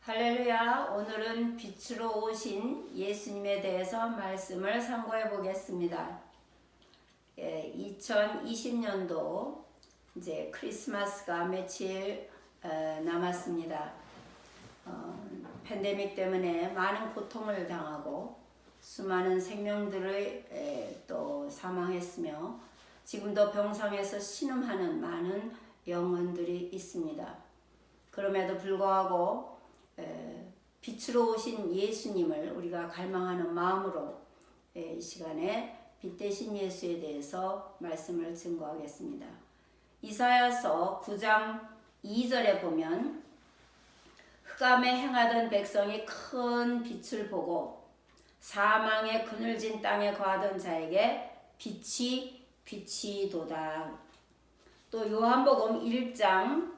할렐루야. 오늘은 빛으로 오신 예수님에 대해서 말씀을 상고해 보겠습니다. 2020년도 이제 크리스마스가 며칠 남았습니다. 팬데믹 때문에 많은 고통을 당하고 수많은 생명들을 또 사망했으며 지금도 병상에서 신음하는 많은 영혼들이 있습니다. 그럼에도 불구하고 빛으로 오신 예수님을 우리가 갈망하는 마음으로 이 시간에 빛 대신 예수에 대해서 말씀을 증거하겠습니다. 이사야서 9장 2절에 보면 흑암에 행하던 백성이 큰 빛을 보고 사망의 그늘진 땅에 거하던 자에게 빛이 도다. 또 요한복음 1장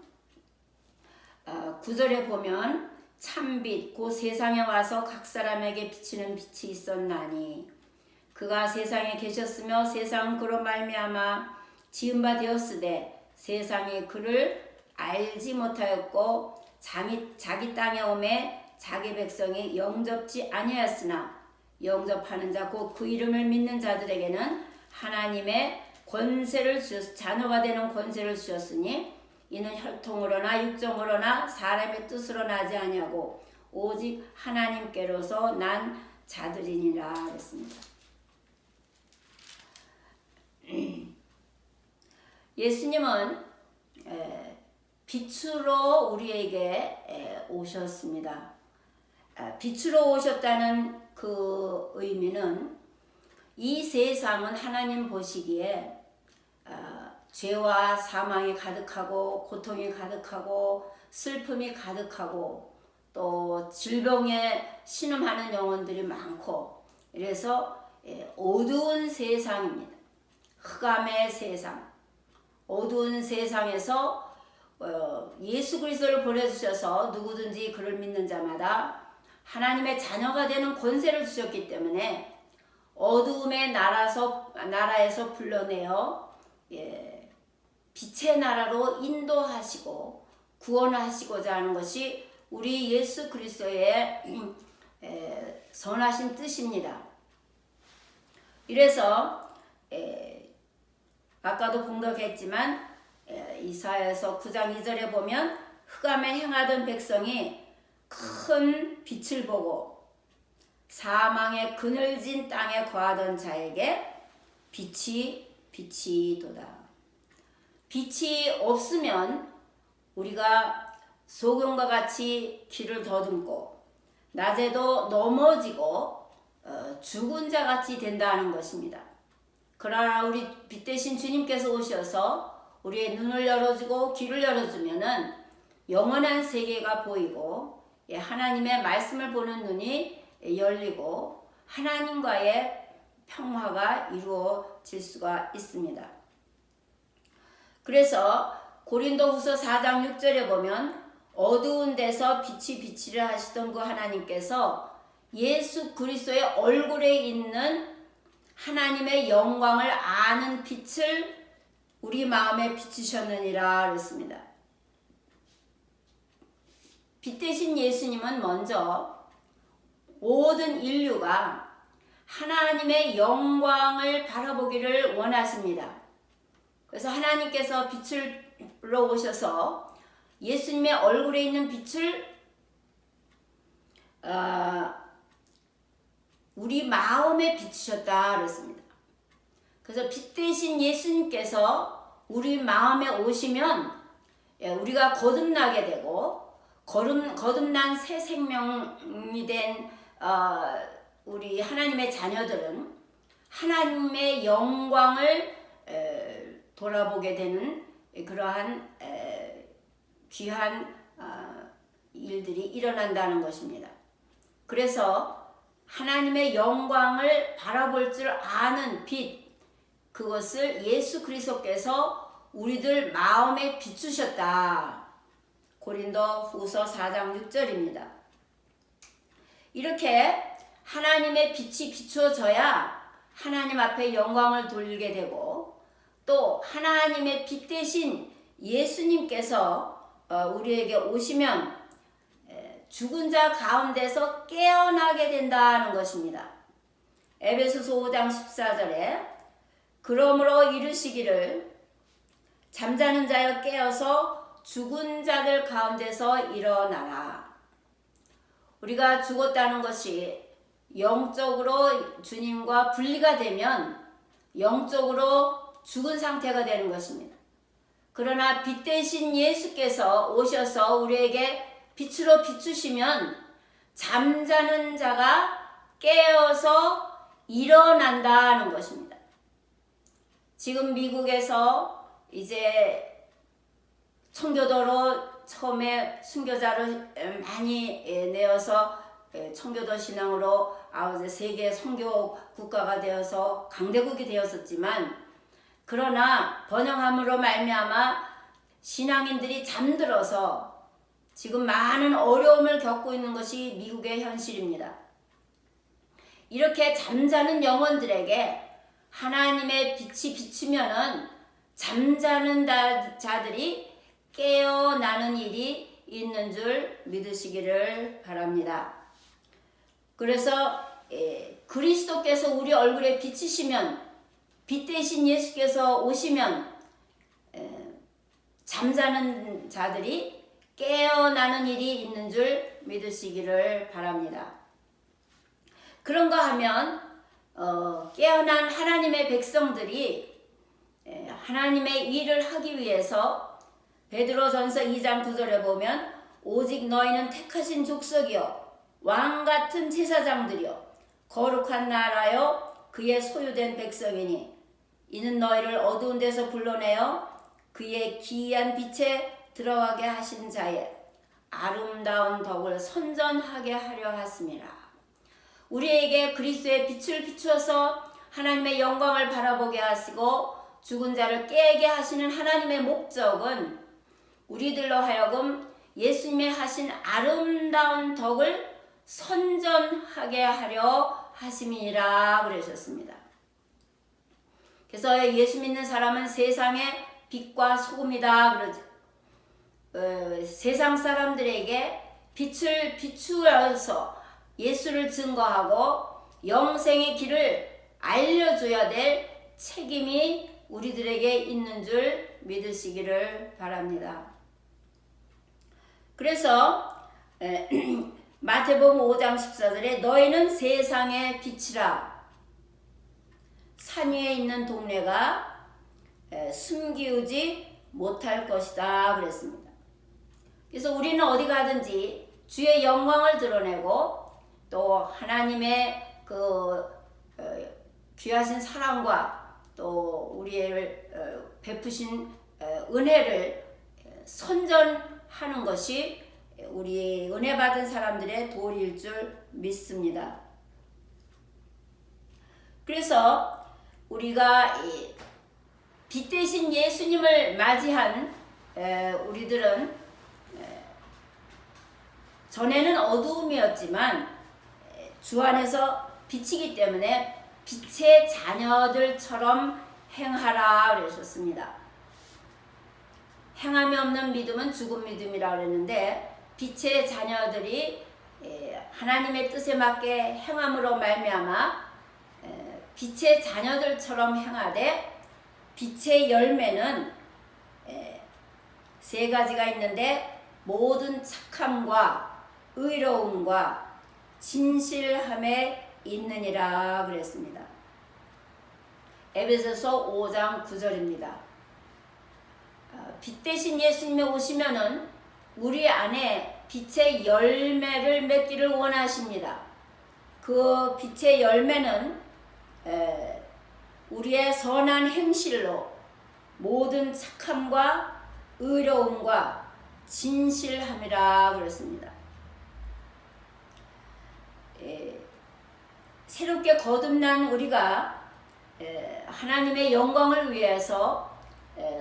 9절에 보면 참빛 곧 세상에 와서 각 사람에게 비치는 빛이 있었나니 그가 세상에 계셨으며 세상은 그로 말미암아 지은 바 되었으되 세상이 그를 알지 못하였고 자기 땅에 오매 자기 백성이 영접지 아니하였으나 영접하는 자 곧 그 이름을 믿는 자들에게는 하나님의 권세를 주셨 자녀가 되는 권세를 주셨으니 이는 혈통으로나 육정으로나 사람의 뜻으로 나지 아니하고 오직 하나님께로서 난 자들이니라 그랬습니다. 예수님은 빛으로 우리에게 오셨습니다. 빛으로 오셨다는 그 의미는 이 세상은 하나님 보시기에 죄와 사망이 가득하고 고통이 가득하고 슬픔이 가득하고 또 질병에 신음하는 영혼들이 많고 이래서 어두운 세상입니다. 흑암의 세상, 어두운 세상에서 예수 그리스도를 보내주셔서 누구든지 그를 믿는 자마다 하나님의 자녀가 되는 권세를 주셨기 때문에 어두움의 나라에서 불러내어 빛의 나라로 인도하시고 구원하시고자 하는 것이 우리 예수 그리스도의 선하신 뜻입니다. 이래서 아까도 공독했지만 이사야서 9장 2절에 보면 흑암에 행하던 백성이 큰 빛을 보고 사망의 그늘진 땅에 거하던 자에게 빛이 도다. 빛이 없으면 우리가 소경과 같이 길을 더듬고 낮에도 넘어지고 죽은 자 같이 된다는 것입니다. 그러나 우리 빛 대신 주님께서 오셔서 우리의 눈을 열어주고 귀를 열어주면은 영원한 세계가 보이고 하나님의 말씀을 보는 눈이 열리고 하나님과의 평화가 이루어질 수가 있습니다. 그래서 고린도후서 4장 6절에 보면 어두운 데서 빛이 비치려 하시던 그 하나님께서 예수 그리스도의 얼굴에 있는 하나님의 영광을 아는 빛을 우리 마음에 비추셨느니라 그랬습니다. 빛 대신 예수님은 먼저 모든 인류가 하나님의 영광을 바라보기를 원하십니다. 그래서 하나님께서 빛을 불러오셔서 예수님의 얼굴에 있는 빛을 우리 마음에 비추셨다 그랬습니다. 그래서 빛 대신 예수님께서 우리 마음에 오시면 우리가 거듭나게 되고 거듭난 새 생명이 된 우리 하나님의 자녀들은 하나님의 영광을 돌아보게 되는 그러한 귀한 일들이 일어난다는 것입니다. 그래서 하나님의 영광을 바라볼 줄 아는 빛, 그것을 예수 그리스도께서 우리들 마음에 비추셨다. 고린도후서 4장 6절입니다. 이렇게 하나님의 빛이 비추어져야 하나님 앞에 영광을 돌리게 되고 또 하나님의 빛 대신 예수님께서 우리에게 오시면 죽은 자 가운데서 깨어나게 된다는 것입니다. 에베소서 5장 14절에 그러므로 이르시기를 잠자는 자여 깨어서 죽은 자들 가운데서 일어나라. 우리가 죽었다는 것이 영적으로 주님과 분리가 되면 영적으로 죽은 상태가 되는 것입니다. 그러나 빛 대신 예수께서 오셔서 우리에게 빛으로 비추시면 잠자는 자가 깨어서 일어난다는 것입니다. 지금 미국에서 이제 청교도로 처음에 순교자를 많이 내어서 청교도 신앙으로 세계 선교 국가가 되어서 강대국이 되었었지만, 그러나 번영함으로 말미암아 신앙인들이 잠들어서 지금 많은 어려움을 겪고 있는 것이 미국의 현실입니다. 이렇게 잠자는 영혼들에게 하나님의 빛이 비치면은 잠자는 자들이 깨어나는 일이 있는 줄 믿으시기를 바랍니다. 그래서 그리스도께서 우리 얼굴에 비치시면, 빛 대신 예수께서 오시면 잠자는 자들이 깨어나는 일이 있는 줄 믿으시기를 바랍니다. 그런가 하면 깨어난 하나님의 백성들이 하나님의 일을 하기 위해서 베드로전서 2장 9절에 보면 오직 너희는 택하신 족속이요 왕같은 제사장들이요 거룩한 나라요 그의 소유된 백성이니 이는 너희를 어두운 데서 불러내어 그의 기이한 빛에 들어가게 하신 자의 아름다운 덕을 선전하게 하려 하심이라. 우리에게 그리스도의 빛을 비추어서 하나님의 영광을 바라보게 하시고 죽은 자를 깨게 하시는 하나님의 목적은 우리들로 하여금 예수님의 하신 아름다운 덕을 선전하게 하려 하심이라 그러셨습니다. 그래서 예수 믿는 사람은 세상의 빛과 소금이다 그러죠. 세상 사람들에게 빛을 비추어서 예수를 증거하고 영생의 길을 알려줘야 될 책임이 우리들에게 있는 줄 믿으시기를 바랍니다. 그래서 마태복음 5장 14절에 너희는 세상의 빛이라. 산 위에 있는 동네가 숨기우지 못할 것이다 그랬습니다. 그래서 우리는 어디 가든지 주의 영광을 드러내고 또 하나님의 그 귀하신 사랑과 또 우리를 베푸신 은혜를 선전하는 것이 우리 은혜 받은 사람들의 도리일 줄 믿습니다. 그래서 우리가 빛 대신 예수님을 맞이한 우리들은 전에는 어두움이었지만 주 안에서 빛이기 때문에 빛의 자녀들처럼 행하라 그러셨습니다. 행함이 없는 믿음은 죽은 믿음이라 그랬는데 빛의 자녀들이 하나님의 뜻에 맞게 행함으로 말미암아 빛의 자녀들처럼 행하되 빛의 열매는 세 가지가 있는데 모든 착함과 의로움과 진실함에 있느니라 그랬습니다. 에베소서 5장 9절입니다. 빛 대신 예수님이 오시면은 우리 안에 빛의 열매를 맺기를 원하십니다. 그 빛의 열매는 우리의 선한 행실로 모든 착함과 의로움과 진실함이라 그랬습니다. 새롭게 거듭난 우리가 하나님의 영광을 위해서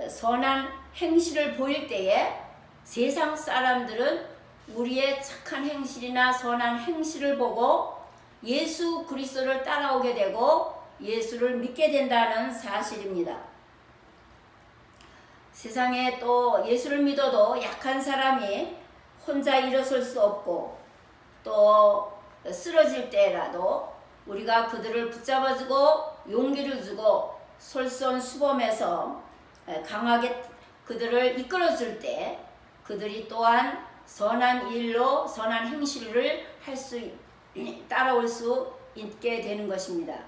선한 행실을 보일 때에 세상 사람들은 우리의 착한 행실이나 선한 행실을 보고 예수 그리스도를 따라오게 되고 예수를 믿게 된다는 사실입니다. 세상에 또 예수를 믿어도 약한 사람이 혼자 일어설 수 없고 또 쓰러질 때라도 우리가 그들을 붙잡아주고 용기를 주고 솔선수범해서 강하게 그들을 이끌어줄 때 그들이 또한 선한 일로 선한 행실을 따라올 수 있게 되는 것입니다.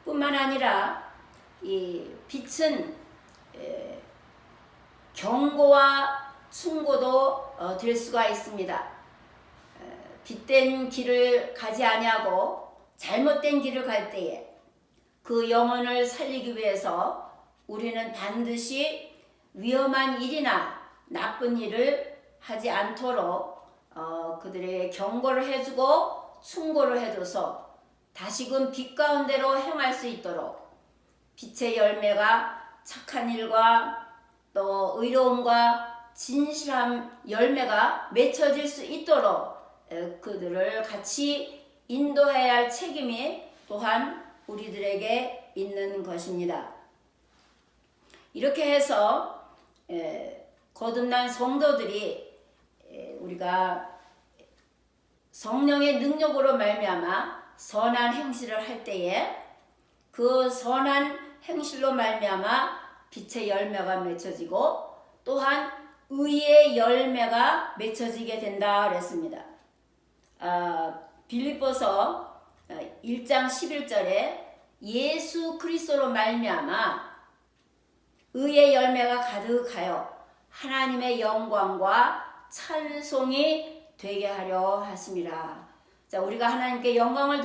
뿐만 아니라 이 빛은 경고와 충고도 될 수가 있습니다. 빛된 길을 가지 아니하고 잘못된 길을 갈 때에 그 영혼을 살리기 위해서 우리는 반드시 위험한 일이나 나쁜 일을 하지 않도록 그들에게 경고를 해주고 충고를 해줘서 다시금 빛 가운데로 행할 수 있도록 빛의 열매가 착한 일과 또 의로움과 진실함 열매가 맺혀질 수 있도록 그들을 같이 인도해야 할 책임이 또한 우리들에게 있는 것입니다. 이렇게 해서 거듭난 성도들이 우리가 성령의 능력으로 말미암아 선한 행실을 할 때에 그 선한 행실로 말미암아 빛의 열매가 맺혀지고 또한 의의 열매가 맺혀지게 된다 그랬습니다. 빌립보서 1장 11절에 예수 그리스도로 말미암아 의의 열매가 가득하여 하나님의 영광과 찬송이 되게 하려 하심이라. 자, 우리가 하나님께 영광을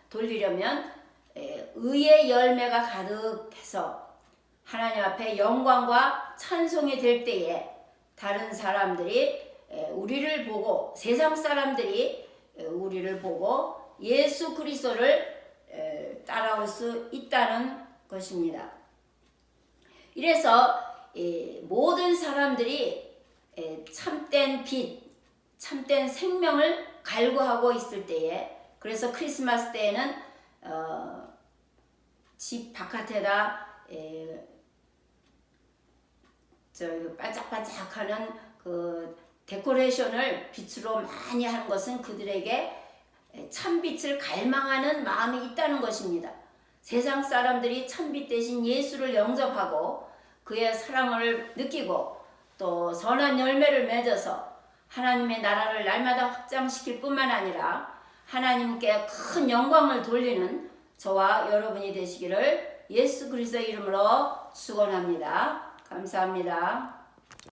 돌리려면 의의 열매가 가득해서 하나님 앞에 영광과 찬송이 될 때에 다른 사람들이 우리를 보고 세상 사람들이 우리를 보고 예수 그리스도를 따라올 수 있다는 것입니다. 이래서 모든 사람들이 참된 빛, 참된 생명을 갈구하고 있을 때에 그래서 크리스마스 때에는 집 바깥에다 반짝반짝하는 그 데코레이션을 빛으로 많이 하는 것은 그들에게 참빛을 갈망하는 마음이 있다는 것입니다. 세상 사람들이 참빛 대신 예수를 영접하고 그의 사랑을 느끼고 또 선한 열매를 맺어서 하나님의 나라를 날마다 확장시킬 뿐만 아니라 하나님께 큰 영광을 돌리는 저와 여러분이 되시기를 예수 그리스도의 이름으로 축원합니다. 감사합니다.